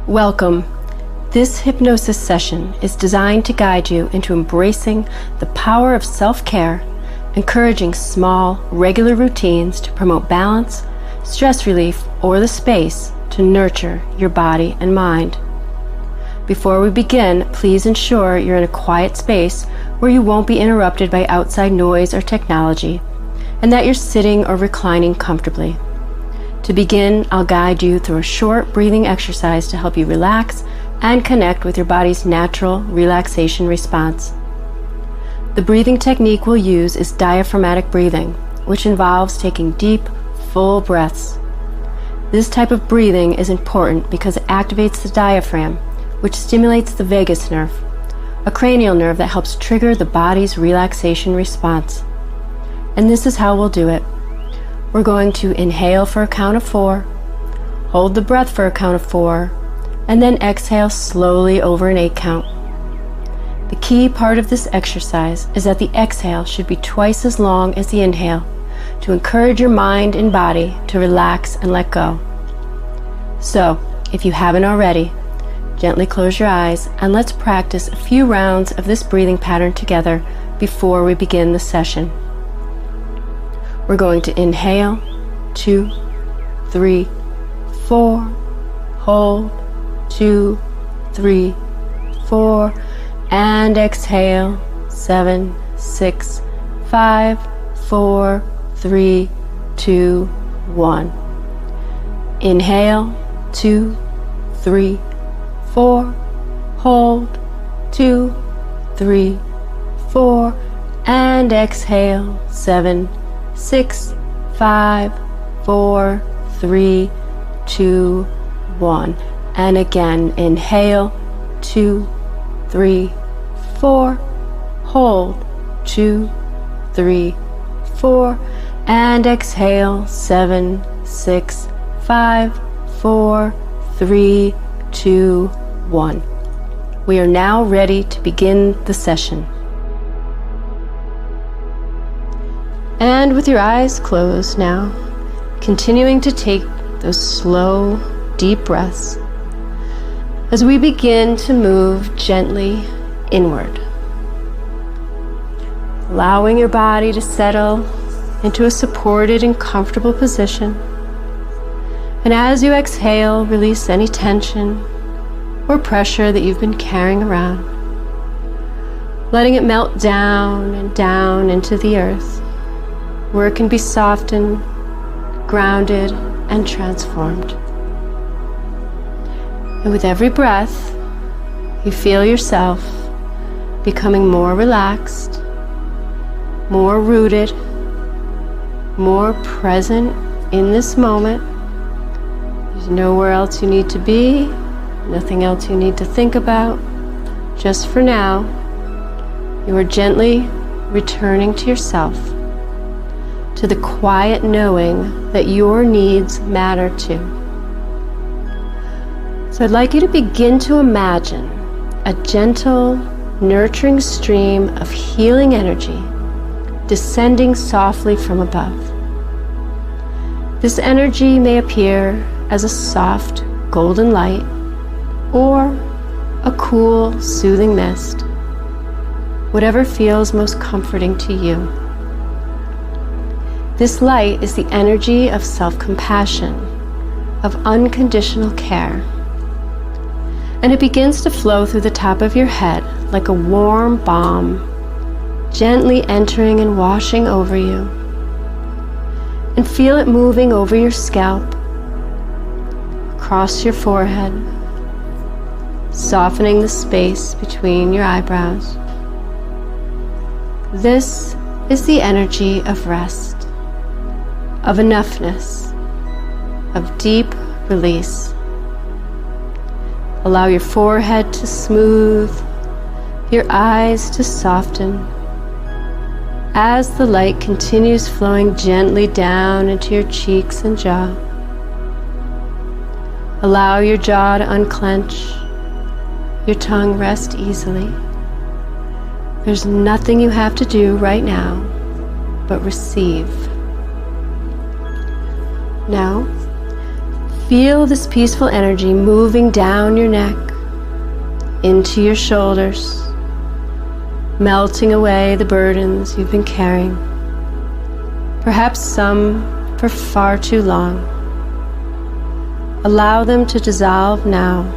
Welcome. This hypnosis session is designed to guide you into embracing the power of self-care, encouraging small, regular routines to promote balance, stress relief, or the space to nurture your body and mind. Before we begin, please ensure you're in a quiet space where you won't be interrupted by outside noise or technology, and that you're sitting or reclining comfortably. To begin, I'll guide you through a short breathing exercise to help you relax and connect with your body's natural relaxation response. The breathing technique we'll use is diaphragmatic breathing, which involves taking deep, full breaths. This type of breathing is important because it activates the diaphragm, which stimulates the vagus nerve, a cranial nerve that helps trigger the body's relaxation response. And this is how we'll do it. We're going to inhale for a count of 4, hold the breath for a count of 4, and then exhale slowly over an 8 count. The key part of this exercise is that the exhale should be twice as long as the inhale to encourage your mind and body to relax and let go. So, if you haven't already, gently close your eyes and let's practice a few rounds of this breathing pattern together before we begin the session. We're going to inhale, 2, 3, 4, hold, 2, 3, 4, and exhale, 7, 6, 5, 4, 3, 2, 1. Inhale, 2, 3, 4, hold, 2, 3, 4, and exhale, 7, 6, 5, 4, 3, 2, 1. And again, inhale, 2, 3, 4, hold, 2, 3, 4, and exhale, 7, 6, 5, 4, 3, 2, 1. We are now ready to begin the session. And with your eyes closed now, continuing to take those slow, deep breaths as we begin to move gently inward, allowing your body to settle into a supported and comfortable position. And as you exhale, release any tension or pressure that you've been carrying around, letting it melt down and down into the earth, where it can be softened, grounded, and transformed. And with every breath, you feel yourself becoming more relaxed, more rooted, more present in this moment. There's nowhere else you need to be, nothing else you need to think about. Just for now, you are gently returning to yourself, to the quiet knowing that your needs matter too. So I'd like you to begin to imagine a gentle, nurturing stream of healing energy descending softly from above. This energy may appear as a soft, golden light or a cool, soothing mist, whatever feels most comforting to you. This light is the energy of self-compassion, of unconditional care. And it begins to flow through the top of your head like a warm balm, gently entering and washing over you. And feel it moving over your scalp, across your forehead, softening the space between your eyebrows. This is the energy of rest, of enoughness, of deep release. Allow your forehead to smooth, your eyes to soften, as the light continues flowing gently down into your cheeks and jaw. Allow your jaw to unclench, your tongue rest easily. There's nothing you have to do right now but receive. Now, Feel this peaceful energy moving down your neck, into your shoulders, melting away the burdens you've been carrying, perhaps some for far too long. Allow them to dissolve now.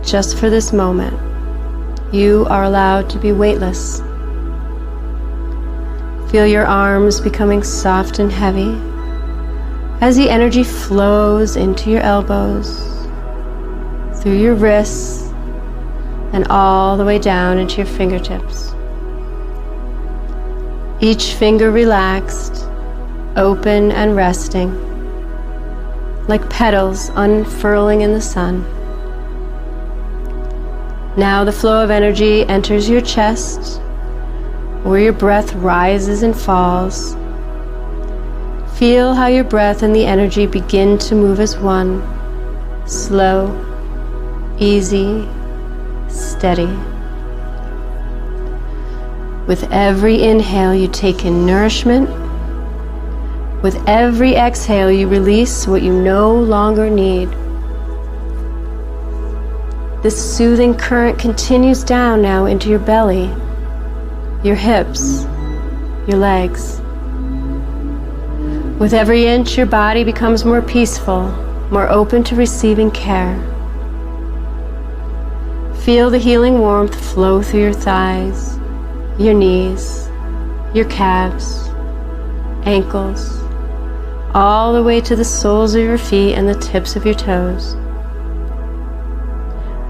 Just for this moment, you are allowed to be weightless. Feel your arms becoming soft and heavy as the energy flows into your elbows, through your wrists, and all the way down into your fingertips. Each finger relaxed, open and resting, like petals unfurling in the sun. Now the flow of energy enters your chest, where your breath rises and falls. Feel how your breath and the energy begin to move as one, slow, easy, steady. With every inhale, you take in nourishment. With every exhale, you release what you no longer need. This soothing current continues down now into your belly, your hips, your legs. With every inch, your body becomes more peaceful, more open to receiving care. Feel the healing warmth flow through your thighs, your knees, your calves, ankles, all the way to the soles of your feet and the tips of your toes.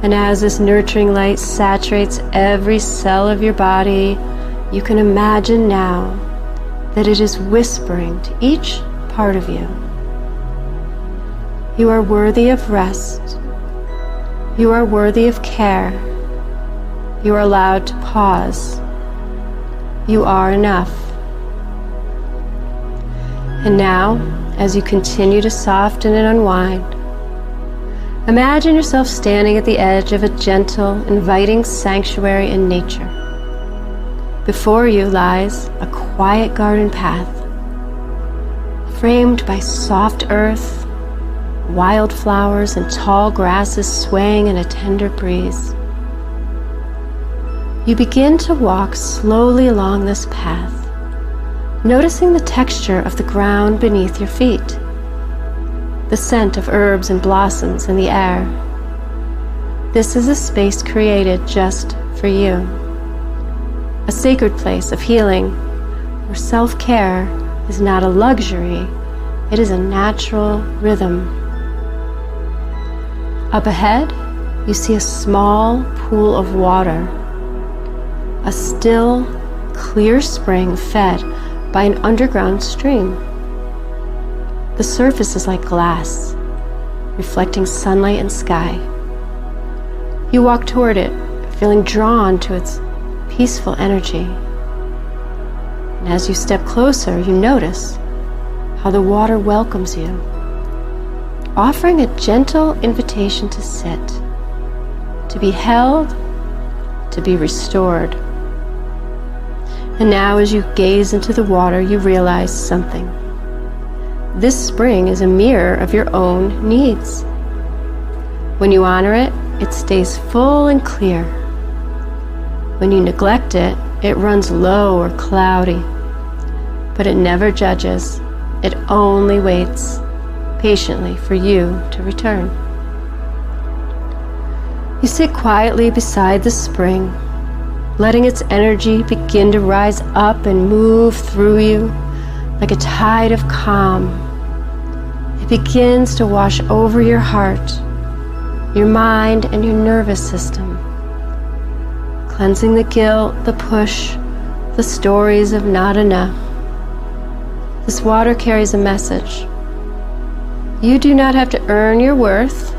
And as this nurturing light saturates every cell of your body, you can imagine now that it is whispering to each part of you. You are worthy of rest. You are worthy of care. You are allowed to pause. You are enough. And now, as you continue to soften and unwind, imagine yourself standing at the edge of a gentle, inviting sanctuary in nature. Before you lies a quiet garden path, framed by soft earth, wildflowers, and tall grasses swaying in a tender breeze. You begin to walk slowly along this path, noticing the texture of the ground beneath your feet, the scent of herbs and blossoms in the air. This is a space created just for you, a sacred place of healing where self-care is not a luxury, it is a natural rhythm. Up ahead, you see a small pool of water, a still, clear spring fed by an underground stream. The surface is like glass, reflecting sunlight and sky. You walk toward it, feeling drawn to its peaceful energy. And as you step closer, you notice how the water welcomes you, offering a gentle invitation to sit, to be held, to be restored. And now as you gaze into the water, you realize something. This spring is a mirror of your own needs. When you honor it, it stays full and clear. When you neglect it, it runs low or cloudy. But it never judges. It only waits patiently for you to return. You sit quietly beside the spring, letting its energy begin to rise up and move through you like a tide of calm. It begins to wash over your heart, your mind, and your nervous system, cleansing the guilt, the push, the stories of not enough. This water carries a message. You do not have to earn your worth.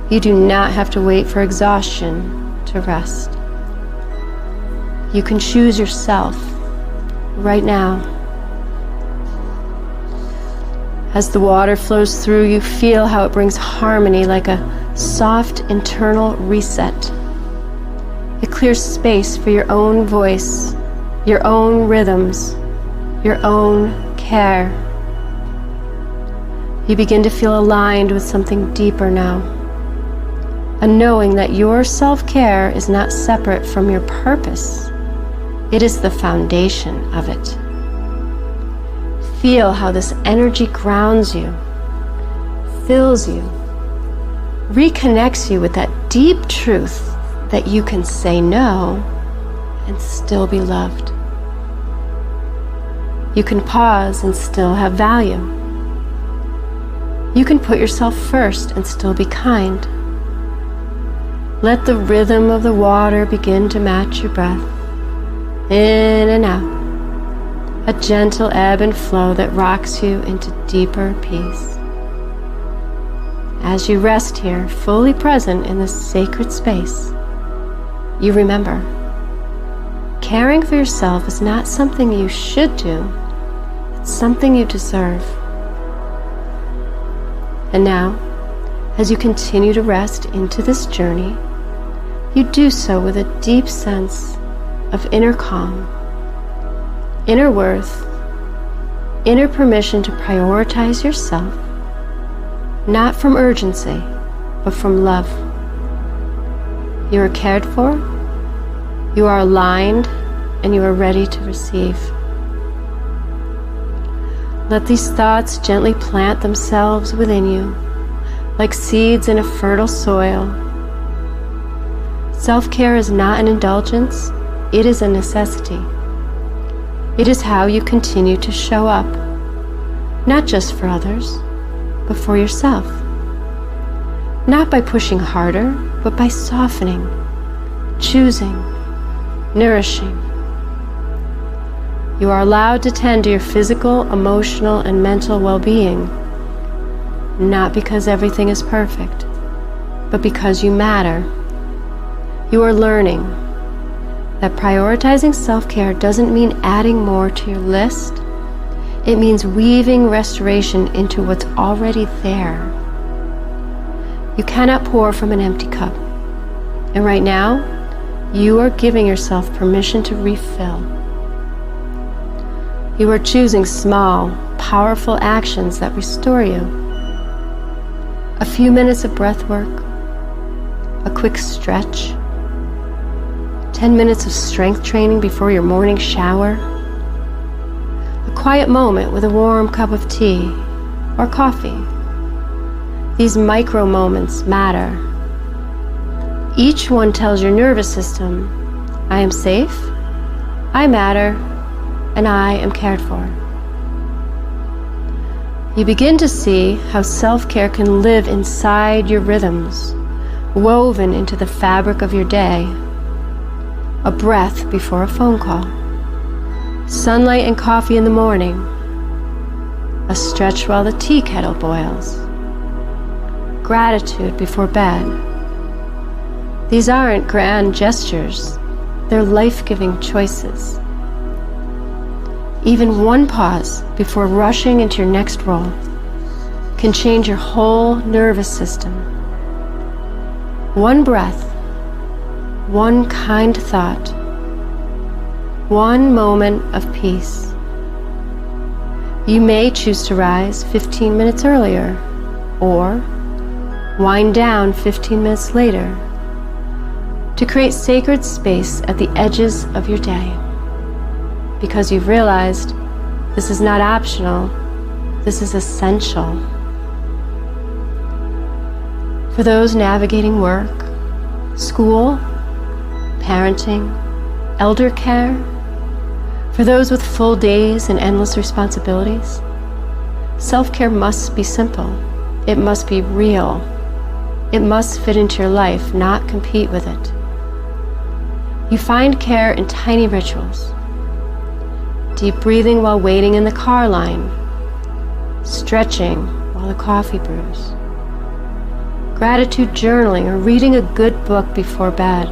You do not have to wait for exhaustion to rest. You can choose yourself right now. As the water flows through, you feel how it brings harmony like a soft internal reset. It clears space for your own voice, your own rhythms, your own care. You begin to feel aligned with something deeper now. A knowing that your self-care is not separate from your purpose. It is the foundation of it. Feel how this energy grounds you, fills you, reconnects you with that deep truth that you can say no and still be loved. You can pause and still have value. You can put yourself first and still be kind. Let the rhythm of the water begin to match your breath, in and out. A gentle ebb and flow that rocks you into deeper peace. As you rest here, fully present in this sacred space, you remember, caring for yourself is not something you should do, it's something you deserve. And now, as you continue to rest into this journey, you do so with a deep sense of inner calm, inner worth, inner permission to prioritize yourself, not from urgency, but from love. You are cared for, you are aligned, and you are ready to receive. Let these thoughts gently plant themselves within you, like seeds in a fertile soil. Self-care is not an indulgence, it is a necessity. It is how you continue to show up, not just for others, but for yourself. Not by pushing harder, but by softening, choosing, nourishing. You are allowed to tend to your physical, emotional, and mental well-being, not because everything is perfect, but because you matter. You are learning that prioritizing self-care doesn't mean adding more to your list. It means weaving restoration into what's already there. You cannot pour from an empty cup. And right now, you are giving yourself permission to refill. You are choosing small, powerful actions that restore you. A few minutes of breath work, a quick stretch, 10 minutes of strength training before your morning shower, a quiet moment with a warm cup of tea or coffee. These micro moments matter. Each one tells your nervous system, I am safe, I matter, and I am cared for. You begin to see how self-care can live inside your rhythms, woven into the fabric of your day. A breath before a phone call, sunlight and coffee in the morning, a stretch while the tea kettle boils, gratitude before bed. These aren't grand gestures, they're life-giving choices. Even one pause before rushing into your next role can change your whole nervous system. One breath, one kind thought, one moment of peace. You may choose to rise 15 minutes earlier, or wind down 15 minutes later, to create sacred space at the edges of your day. Because you've realized this is not optional, this is essential. For those navigating work, school, parenting, elder care, for those with full days and endless responsibilities, self-care must be simple. It must be real. It must fit into your life, not compete with it. You find care in tiny rituals. Deep breathing while waiting in the car line, stretching while the coffee brews, gratitude journaling or reading a good book before bed,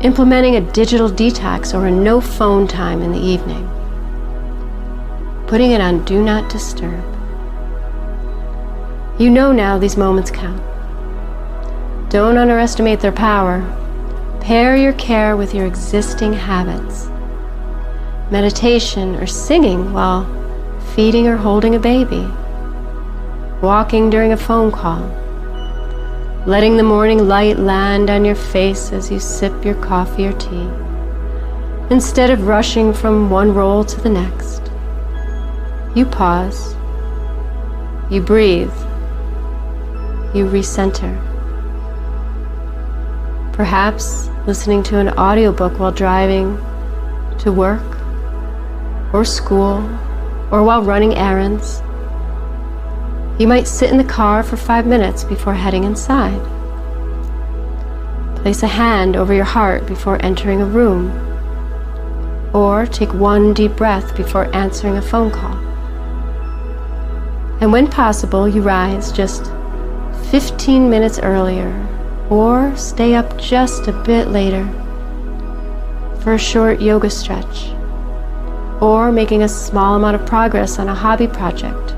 implementing a digital detox or a no phone time in the evening, putting it on Do Not Disturb. You know now these moments count. Don't underestimate their power. Pair your care with your existing habits. Meditation or singing while feeding or holding a baby, walking during a phone call, letting the morning light land on your face as you sip your coffee or tea, instead of rushing from one role to the next. You pause, you breathe, you recenter. Perhaps listening to an audiobook while driving to work or school or while running errands. You might sit in the car for 5 minutes before heading inside. Place a hand over your heart before entering a room, or take one deep breath before answering a phone call. And when possible, you rise just 15 minutes earlier, or stay up just a bit later for a short yoga stretch, or making a small amount of progress on a hobby project.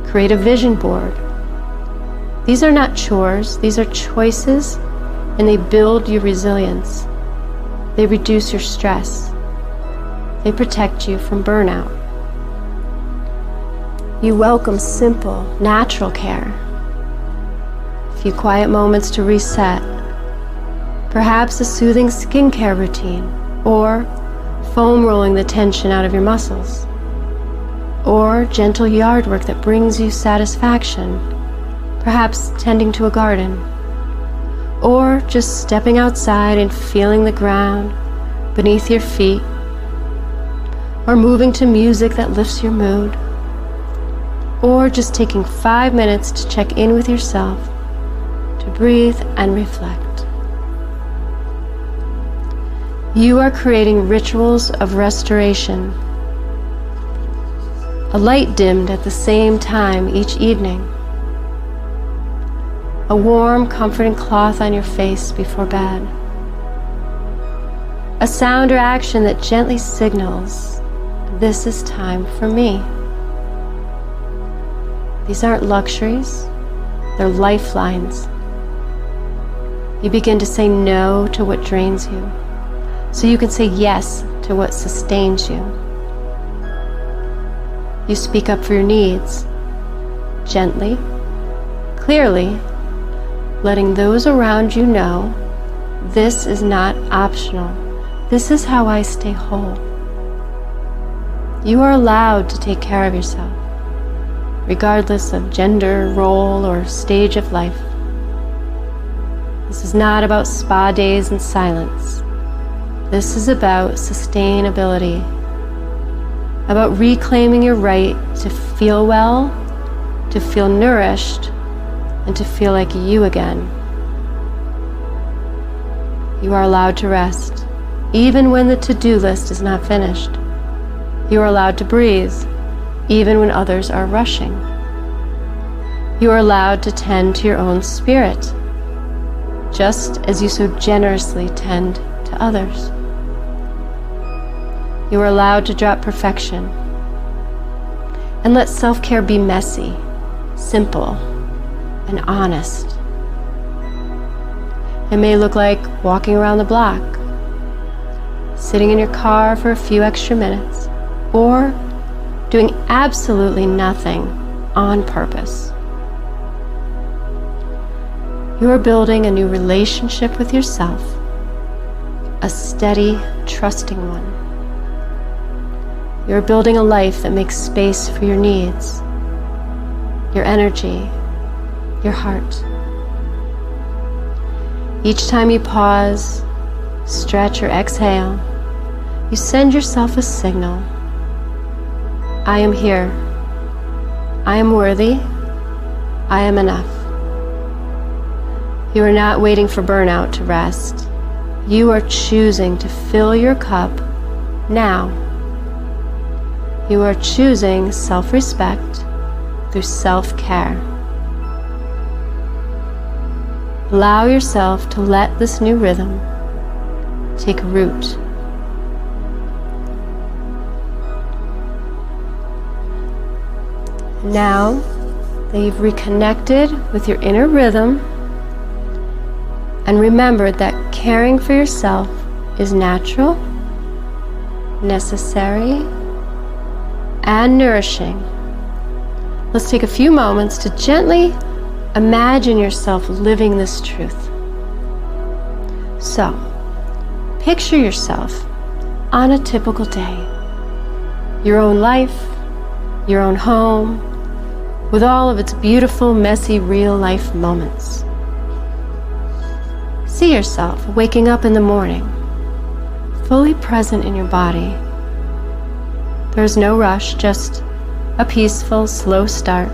Create a vision board. These are not chores, these are choices, and they build your resilience. They reduce your stress. They protect you from burnout. You welcome simple, natural care. A few quiet moments to reset. Perhaps a soothing skincare routine, or foam rolling the tension out of your muscles, or gentle yard work that brings you satisfaction, perhaps tending to a garden, or just stepping outside and feeling the ground beneath your feet, or moving to music that lifts your mood, or just taking 5 minutes to check in with yourself, to breathe and reflect. You are creating rituals of restoration. A light dimmed at the same time each evening. A warm, comforting cloth on your face before bed. A sound or action that gently signals, this is time for me. These aren't luxuries, they're lifelines. You begin to say no to what drains you, so you can say yes to what sustains you. You speak up for your needs, gently, clearly, letting those around you know, this is not optional. This is how I stay whole. You are allowed to take care of yourself, regardless of gender, role, or stage of life. This is not about spa days and silence. This is about sustainability, about reclaiming your right to feel well, to feel nourished, and to feel like you again. You are allowed to rest, even when the to-do list is not finished. You are allowed to breathe, even when others are rushing. You are allowed to tend to your own spirit, just as you so generously tend to others. You are allowed to drop perfection and let self-care be messy, simple, and honest. It may look like walking around the block, sitting in your car for a few extra minutes, or doing absolutely nothing on purpose. You are building a new relationship with yourself, a steady, trusting one. You're building a life that makes space for your needs, your energy, your heart. Each time you pause, stretch, or exhale, you send yourself a signal. I am here. I am worthy. I am enough. You are not waiting for burnout to rest. You are choosing to fill your cup now. You are choosing self-respect through self-care. Allow yourself to let this new rhythm take root. Now that you've reconnected with your inner rhythm and remembered that caring for yourself is natural, necessary, and nourishing, let's take a few moments to gently imagine yourself living this truth. So, picture yourself on a typical day, your own life, your own home, with all of its beautiful, messy, real-life moments. See yourself waking up in the morning, fully present in your body. There's no rush, just a peaceful, slow start,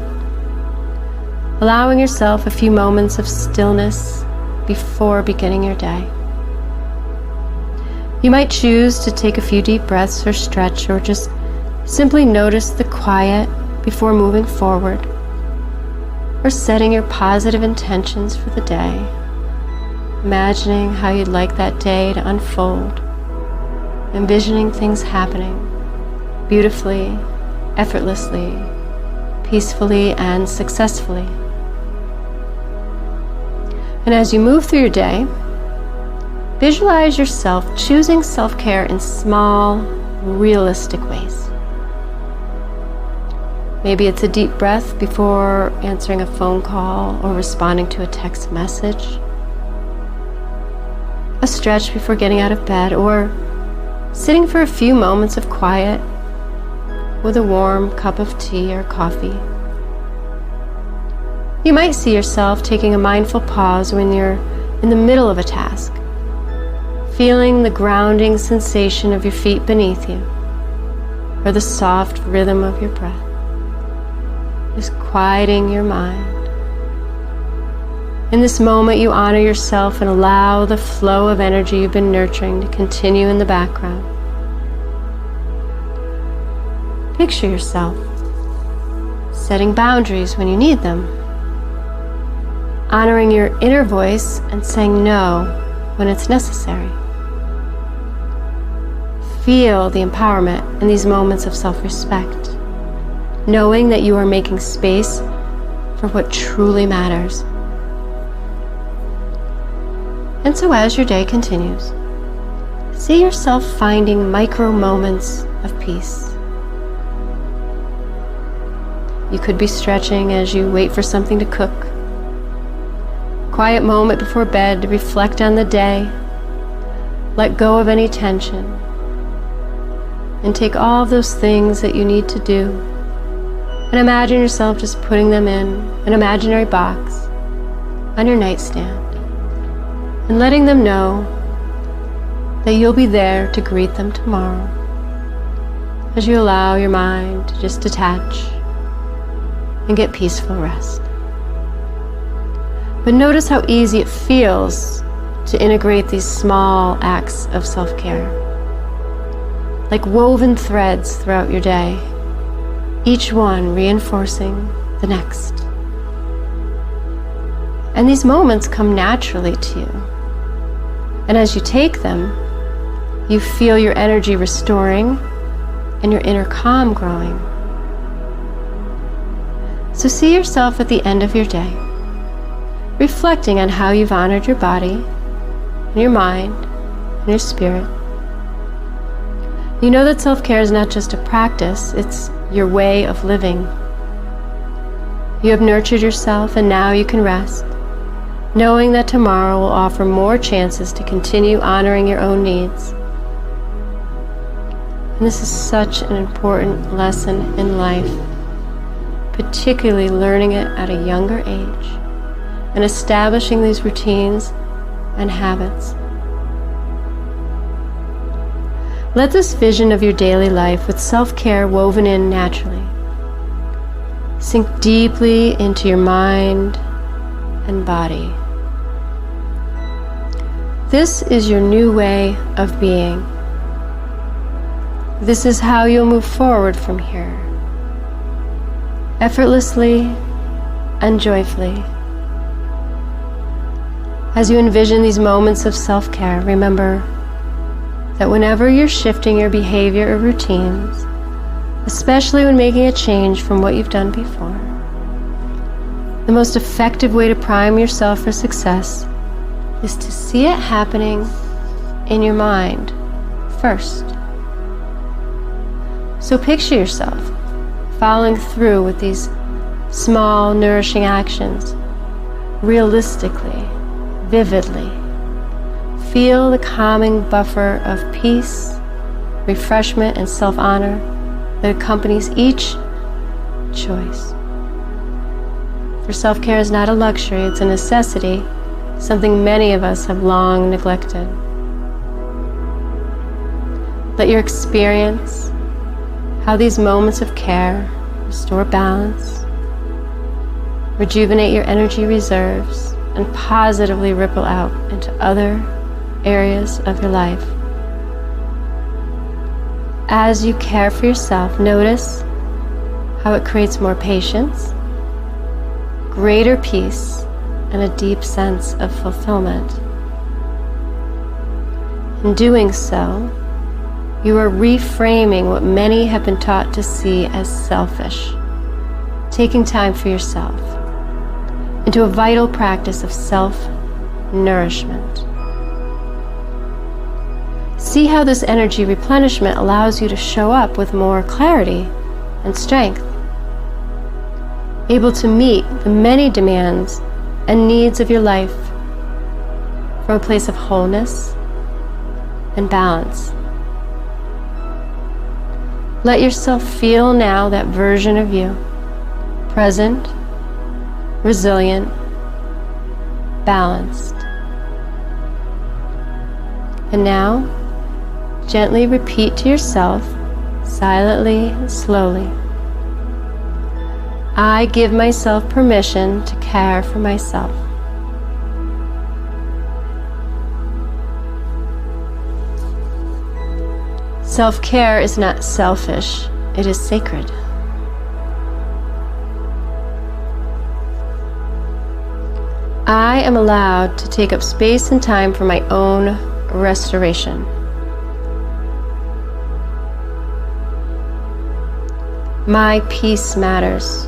allowing yourself a few moments of stillness before beginning your day. You might choose to take a few deep breaths or stretch, or just simply notice the quiet before moving forward, or setting your positive intentions for the day, imagining how you'd like that day to unfold, envisioning things happening beautifully, effortlessly, peacefully, and successfully. And as you move through your day, visualize yourself choosing self-care in small, realistic ways. Maybe it's a deep breath before answering a phone call or responding to a text message, a stretch before getting out of bed, or sitting for a few moments of quiet with a warm cup of tea or coffee. You might see yourself taking a mindful pause when you're in the middle of a task, feeling the grounding sensation of your feet beneath you, or the soft rhythm of your breath, just quieting your mind. In this moment, you honor yourself and allow the flow of energy you've been nurturing to continue in the background. Picture yourself setting boundaries when you need them, honoring your inner voice and saying no when it's necessary. Feel the empowerment in these moments of self-respect, knowing that you are making space for what truly matters. And so as your day continues, see yourself finding micro moments of peace. You could be stretching as you wait for something to cook, quiet moment before bed to reflect on the day, let go of any tension, and take all of those things that you need to do and imagine yourself just putting them in an imaginary box on your nightstand and letting them know that you'll be there to greet them tomorrow as you allow your mind to just detach and get peaceful rest. But notice how easy it feels to integrate these small acts of self-care, like woven threads throughout your day, each one reinforcing the next. And these moments come naturally to you. And as you take them, you feel your energy restoring and your inner calm growing. So see yourself at the end of your day, reflecting on how you've honored your body, and your mind, and your spirit. You know that self-care is not just a practice, it's your way of living. You have nurtured yourself, and now you can rest, knowing that tomorrow will offer more chances to continue honoring your own needs. And this is such an important lesson in life, particularly learning it at a younger age and establishing these routines and habits. Let this vision of your daily life with self-care woven in naturally sink deeply into your mind and body. This is your new way of being. This is how you'll move forward from here, effortlessly and joyfully. As you envision these moments of self-care, remember that whenever you're shifting your behavior or routines, especially when making a change from what you've done before, the most effective way to prime yourself for success is to see it happening in your mind first. So picture yourself following through with these small, nourishing actions, realistically, vividly. Feel the calming buffer of peace, refreshment, and self-honor that accompanies each choice. For self-care is not a luxury, it's a necessity, something many of us have long neglected. Let your experience how these moments of care restore balance, rejuvenate your energy reserves, and positively ripple out into other areas of your life. As you care for yourself, notice how it creates more patience, greater peace, and a deep sense of fulfillment. In doing so, you are reframing what many have been taught to see as selfish, taking time for yourself, into a vital practice of self-nourishment. See how this energy replenishment allows you to show up with more clarity and strength, able to meet the many demands and needs of your life from a place of wholeness and balance. Let yourself feel now that version of you, present, resilient, balanced. And now, gently repeat to yourself, silently and slowly, I give myself permission to care for myself. Self-care is not selfish, it is sacred. I am allowed to take up space and time for my own restoration. My peace matters.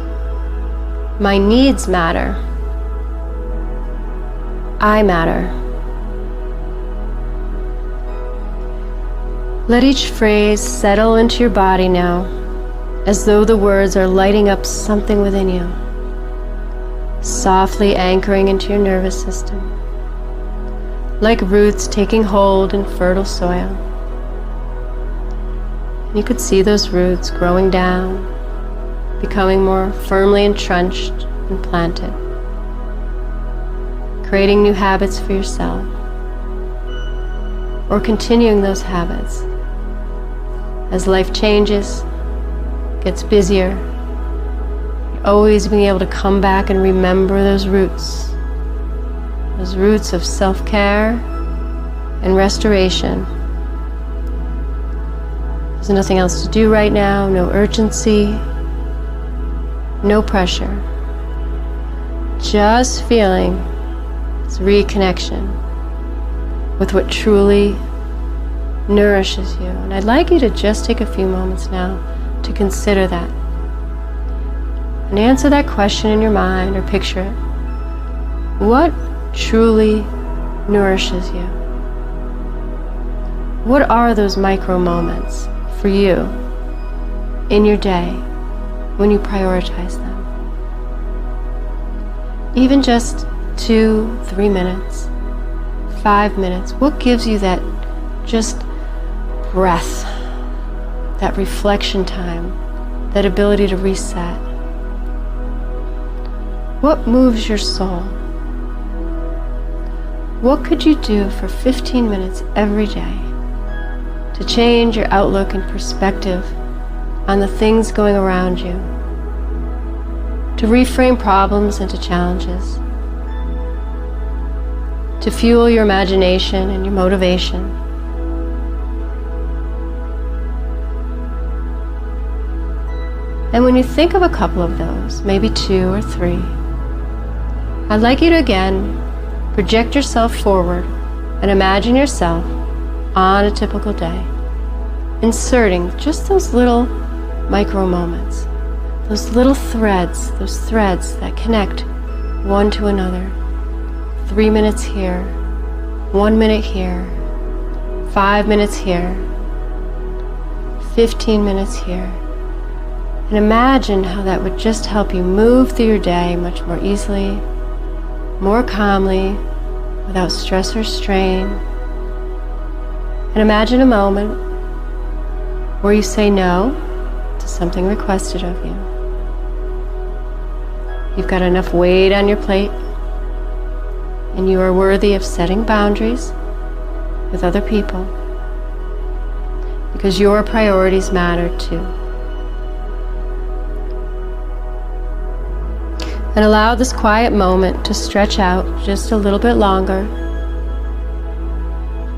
My needs matter. I matter. Let each phrase settle into your body now, as though the words are lighting up something within you, softly anchoring into your nervous system, like roots taking hold in fertile soil. You could see those roots growing down, becoming more firmly entrenched and planted, creating new habits for yourself, or continuing those habits as life changes, gets busier, always being able to come back and remember those roots of self-care and restoration. There's nothing else to do right now, no urgency, no pressure. Just feeling this reconnection with what truly nourishes you. And I'd like you to just take a few moments now to consider that. And answer that question in your mind or picture it. What truly nourishes you? What are those micro moments for you in your day when you prioritize them? Even just 2-3 minutes, 5 minutes, what gives you that just breath, that reflection time, that ability to reset? What moves your soul? What could you do for 15 minutes every day to change your outlook and perspective on the things going around you, to reframe problems into challenges, to fuel your imagination and your motivation? And when you think of a couple of those, maybe 2 or 3, I'd like you to again project yourself forward and imagine yourself on a typical day, inserting just those little micro moments, those little threads, that connect one to another. 3 minutes here, 1 minute here, 5 minutes here, 15 minutes here. And imagine how that would just help you move through your day much more easily, more calmly, without stress or strain. And imagine a moment where you say no to something requested of you. You've got enough weight on your plate, and you are worthy of setting boundaries with other people because your priorities matter too. And allow this quiet moment to stretch out just a little bit longer.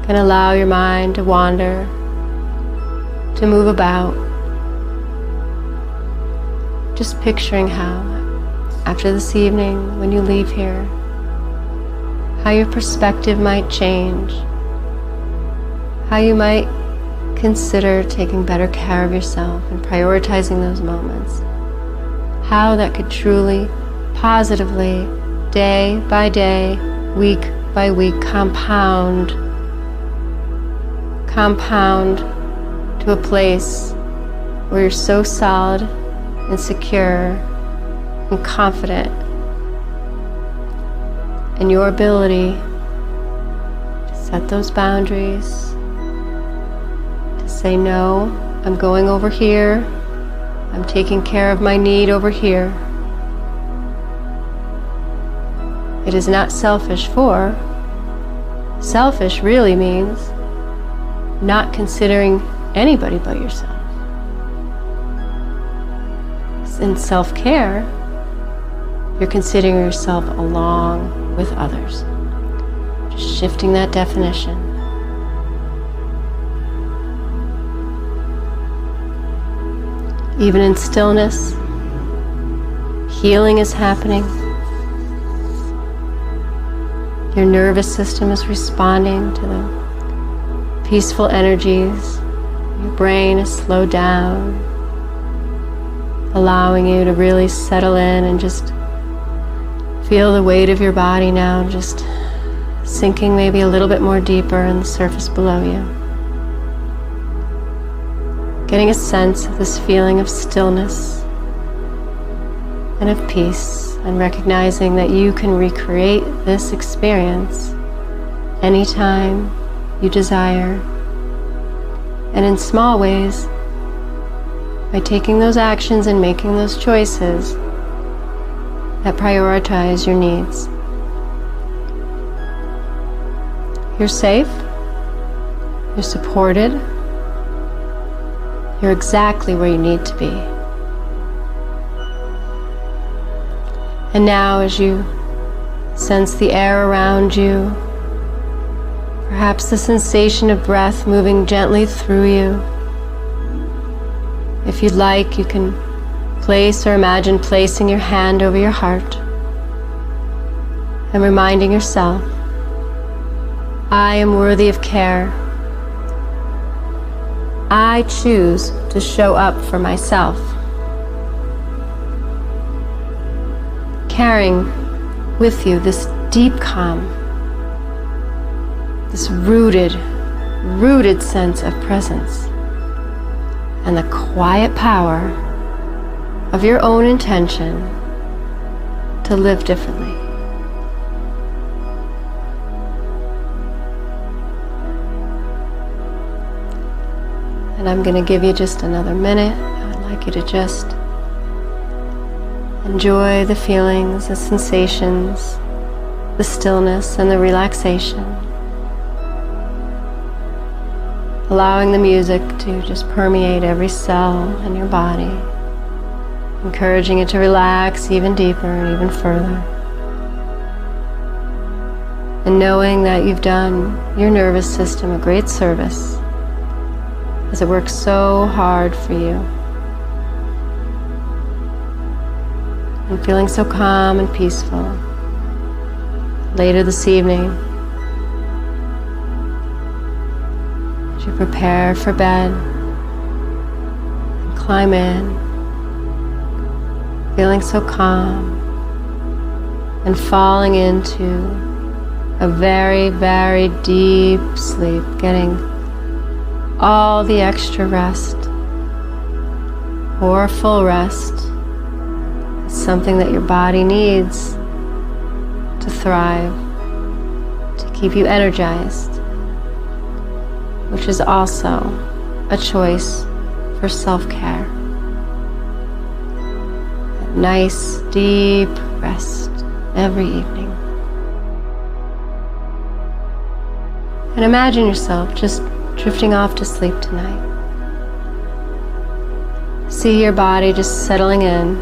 And allow your mind to wander, to move about. Just picturing how, after this evening, when you leave here, how your perspective might change, how you might consider taking better care of yourself and prioritizing those moments, how that could truly, positively, day by day, week by week, compound to a place where you're so solid and secure and confident in your ability to set those boundaries, to say no, I'm going over here, I'm taking care of my need over here. It is not selfish for. Selfish really means not considering anybody but yourself. In self-care, you're considering yourself along with others. Just shifting that definition. Even in stillness, healing is happening. Your nervous system is responding to the peaceful energies. Your brain is slowed down, allowing you to really settle in and just feel the weight of your body now, just sinking maybe a little bit more deeper in the surface below you. Getting a sense of this feeling of stillness and of peace, and recognizing that you can recreate this experience anytime you desire, and in small ways, by taking those actions and making those choices that prioritize your needs. You're safe, you're supported, you're exactly where you need to be. And now as you sense the air around you, perhaps the sensation of breath moving gently through you, if you'd like, you can place or imagine placing your hand over your heart and reminding yourself, I am worthy of care. I choose to show up for myself. Carrying with you this deep calm, this rooted sense of presence, and the quiet power of your own intention to live differently. And I'm going to give you just another minute. I'd like you to just enjoy the feelings, the sensations, the stillness, and the relaxation. Allowing the music to just permeate every cell in your body, encouraging it to relax even deeper and even further. And knowing that you've done your nervous system a great service as it works so hard for you. And feeling so calm and peaceful. Later this evening, as you prepare for bed and climb in, feeling so calm and falling into a very, very deep sleep, getting all the extra rest, or full rest is something that your body needs to thrive, to keep you energized, which is also a choice for self-care. A nice, deep rest every evening. And imagine yourself just drifting off to sleep tonight. See your body just settling in,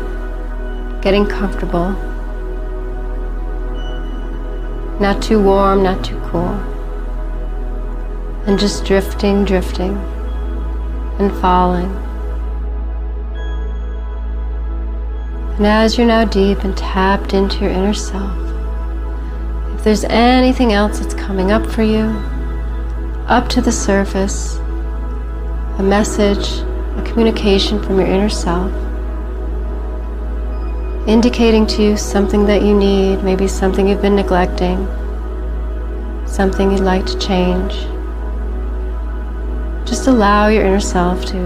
getting comfortable. Not too warm, not too cool. And just drifting and falling. And as you're now deep and tapped into your inner self, if there's anything else that's coming up for you, up to the surface, a message, a communication from your inner self, indicating to you something that you need, maybe something you've been neglecting, something you'd like to change. Just allow your inner self to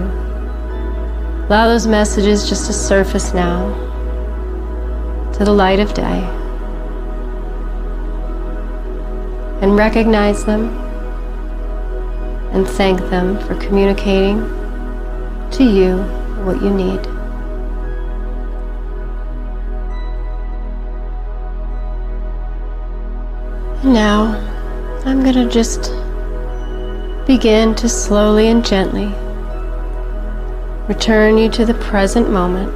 allow those messages just to surface now to the light of day, and recognize them and thank them for communicating to you what you need. And now I'm going to just begin to slowly and gently return you to the present moment,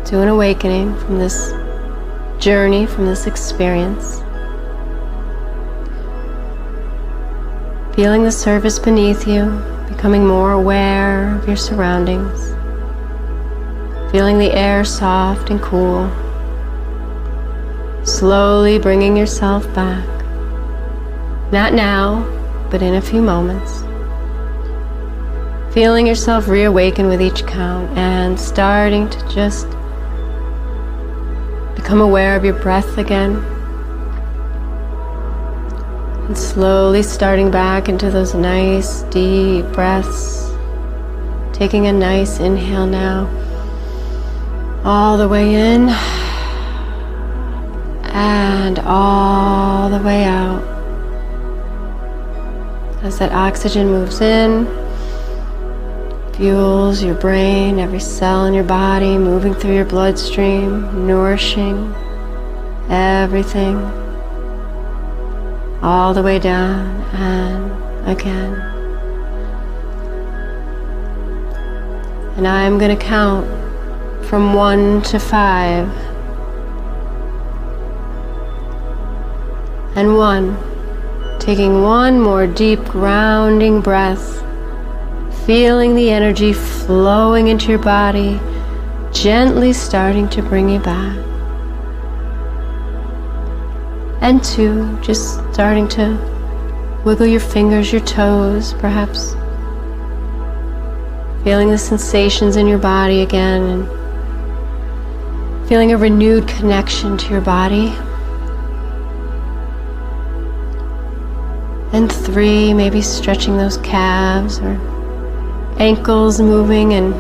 to an awakening from this journey, from this experience. Feeling the surface beneath you, becoming more aware of your surroundings. Feeling the air soft and cool. Slowly bringing yourself back. Not now, but in a few moments. Feeling yourself reawaken with each count and starting to just become aware of your breath again. And slowly starting back into those nice deep breaths. Taking a nice inhale now, all the way in and all the way out. As that oxygen moves in, fuels your brain, every cell in your body, moving through your bloodstream, nourishing everything, all the way down and again. And I'm going to count from 1 to 5. And 1, taking one more deep grounding breath, feeling the energy flowing into your body, gently starting to bring you back. And 2, just starting to wiggle your fingers, your toes, perhaps. Feeling the sensations in your body again, and feeling a renewed connection to your body. And 3, maybe stretching those calves or ankles, moving and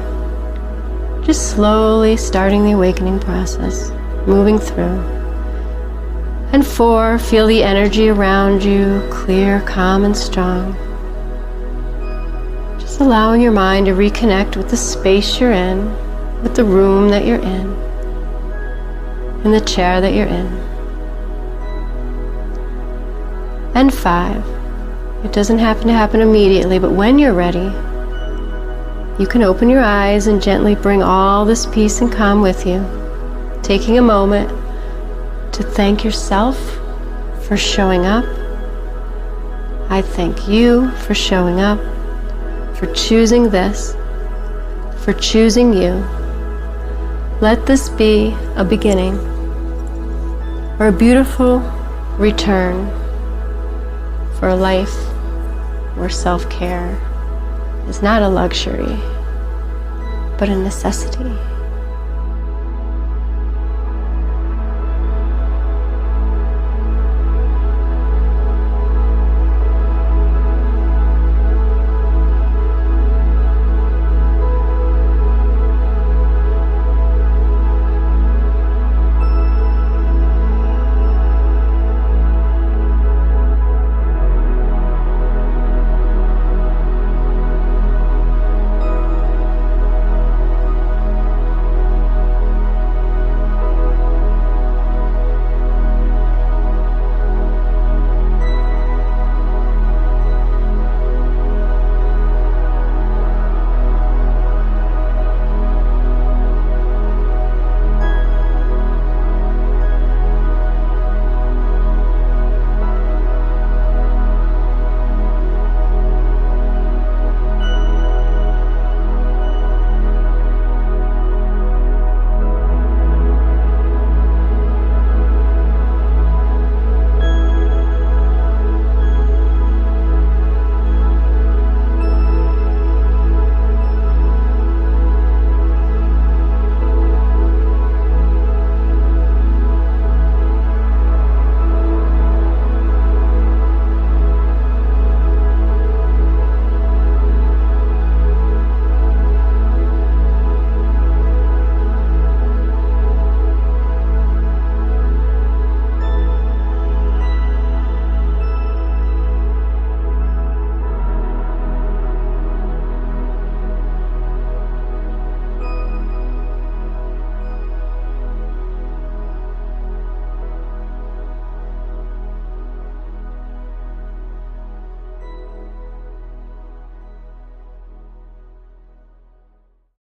just slowly starting the awakening process, moving through. And 4, feel the energy around you, clear, calm, and strong. Just allowing your mind to reconnect with the space you're in, with the room that you're in the chair that you're in. And 5, it doesn't have to happen immediately, but when you're ready, you can open your eyes and gently bring all this peace and calm with you, taking a moment to thank yourself for showing up. I thank you for showing up, for choosing this, for choosing you. Let this be a beginning or a beautiful return for a life where self-care is not a luxury, but a necessity.